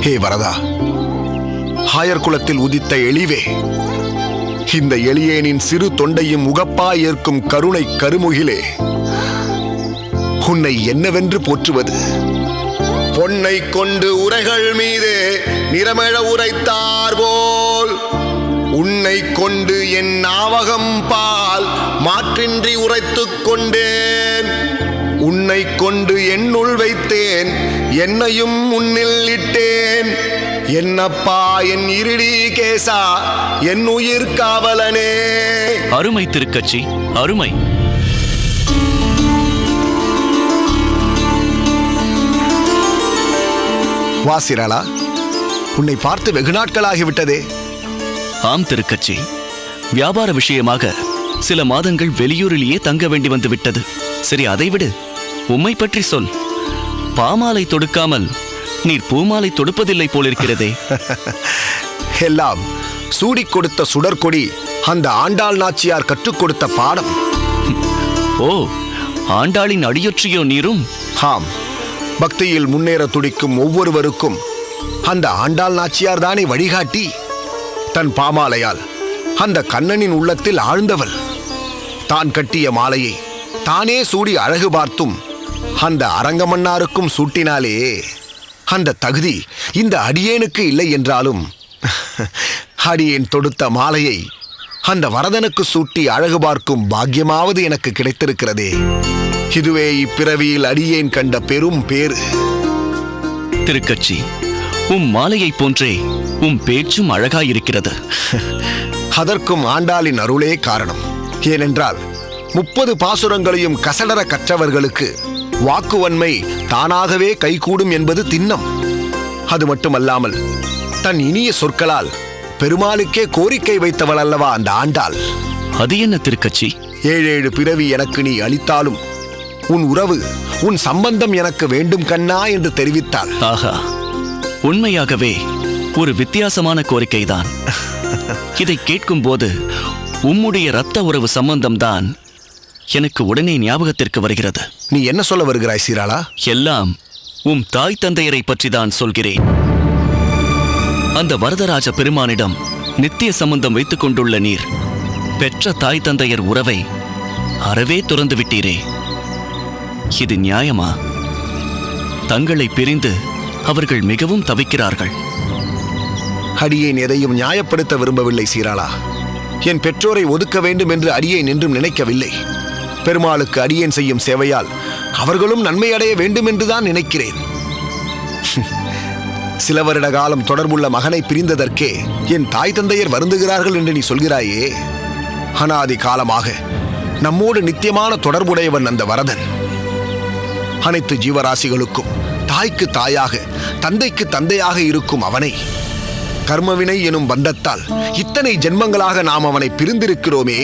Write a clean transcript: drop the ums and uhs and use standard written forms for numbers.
ஹே வரதா, ஆயர் குலத்தில் உதித்த எளிவே, இந்த எளியேனின் சிறு தொண்டையும் உகப்பாய் ஏற்கும் கருணை கருமுகிலே, உன்னை என்னவென்று போற்றுவது? பொன்னை கொண்டு உரைகள் மீது நிறமெழ உரைத்தார் போல் உன்னை கொண்டு என் நாவகம் பால் மாற்றின்றி உரைத்துக் கொண்டேன். உன்னை கொண்டு என்னுள் வைத்தேன், என்னையும் உன்னில் இட்டேன். என்னப்பா என் இருடி கேசா, என் உயிர் காவலனே. அருமை திருக்கட்சி, அருமை. வாசிராளா, உன்னை பார்த்து வெகு நாட்களாகிவிட்டதே. ஆம் திருக்கட்சி, வியாபார விஷயமாக சில மாதங்கள் வெளியூரிலேயே தங்க வேண்டி வந்து விட்டது. சரி, அதை விடு, உம்மை பற்றி சொல். பாமாலை தொடுக்காமல் நீர் பூமாலை தொடுப்பதில்லை போலிருக்கிறதே. எல்லாம் சூடிக் கொடுத்த சுடற்கொடி அந்த ஆண்டாள் நாச்சியார் கற்றுக் கொடுத்த பாடம். ஓ, ஆண்டாளின் அடியொற்றியோ நீரும்? ஆம், பக்தியில் முன்னேற துடிக்கும் ஒவ்வொருவருக்கும் அந்த ஆண்டாள் நாச்சியார் தானே வழிகாட்டி. தன் பாமாலையால் அந்த கண்ணனின் உள்ளத்தில் ஆழ்ந்தவள். தான் கட்டிய மாலையை தானே சூடி அழகு பார்த்தும் அந்த அரங்கமன்னாருக்கும் சூட்டினாலே அந்த தகுதி இந்த அடியேனுக்கு இல்லை என்றாலும், அடியேன் தொடுத்த மாலையை அந்த வரதனுக்கு சூட்டி அழகு பார்க்கும் பாக்கியமாவது எனக்கு கிடைத்திருக்கிறதே. இதுவே இப்பிறவியில் அடியேன் கண்ட பெரும் பேறு. திருக்கட்சி, உம் மாலையை போன்றே உம் பேச்சும் அழகாயிருக்கிறது. அதற்கும் ஆண்டாளின் அருளே காரணம். ஏனென்றால் 30 பாசுரங்களையும் கசடர கற்றவர்களுக்கு வாக்குவன்மை தானாகவே கைகூடும் என்பது திண்ணம். அது மட்டுமல்லாமல் தன் இனிய சொற்களால் பெருமாளுக்கே கோரிக்கை வைத்தவள் அல்லவா அந்த ஆண்டாள். அது என்ன திருக்கட்சி? 7 பிறவி எனக்கு நீ அளித்தாலும் உன் உறவு, உன் சம்பந்தம் எனக்கு வேண்டும் கண்ணா என்று தெரிவித்தாள். ஆஹா, உண்மையாகவே ஒரு வித்தியாசமான கோரிக்கைதான். இதை கேட்கும் போது உம்முடைய இரத்த உறவு சம்பந்தம்தான் எனக்கு உடனே ஞாபகத்திற்கு வருகிறது. நீ என்ன சொல்ல வருகிறாய் சீராளா? எல்லாம் உம் தாய் தந்தையரை பற்றிதான் சொல்கிறேன். அந்த வரதராஜ பெருமானிடம் நித்திய சம்பந்தம் வைத்துக் கொண்டுள்ள நீர் பெற்ற தாய் தந்தையர் உறவை அறவே துறந்து விட்டீரே. இது நியாயமா? தங்களை பிரிந்து அவர்கள் மிகவும் தவிக்கிறார்கள். அடியேன் எதையும் நியாயப்படுத்த விரும்பவில்லை சீராளா. என் பெற்றோரை ஒதுக்க வேண்டும் என்று அடியேன் என்றும் நினைக்கவில்லை. பெருமாளுக்கு அடியேன் செய்யும் சேவையால் அவர்களும் நன்மை அடைய வேண்டும் என்றுதான் நினைக்கிறேன். சில வருட காலம் தொடர்புள்ள மகனை பிரிந்ததற்கே என் தாய் தந்தையர் வருந்துகிறார்கள் என்று நீ சொல்கிறாயே. அனாதி காலமாக நம்மோடு நித்தியமான தொடர்புடையவன் அந்த வரதன். அனைத்து ஜீவராசிகளுக்கும் தாய்க்கு தாயாக, தந்தைக்கு தந்தையாக இருக்கும் அவனை கர்மவினை எனும் பந்தத்தால் இத்தனை ஜென்மங்களாக நாம் அவனை பிரிந்திருக்கிறோமே.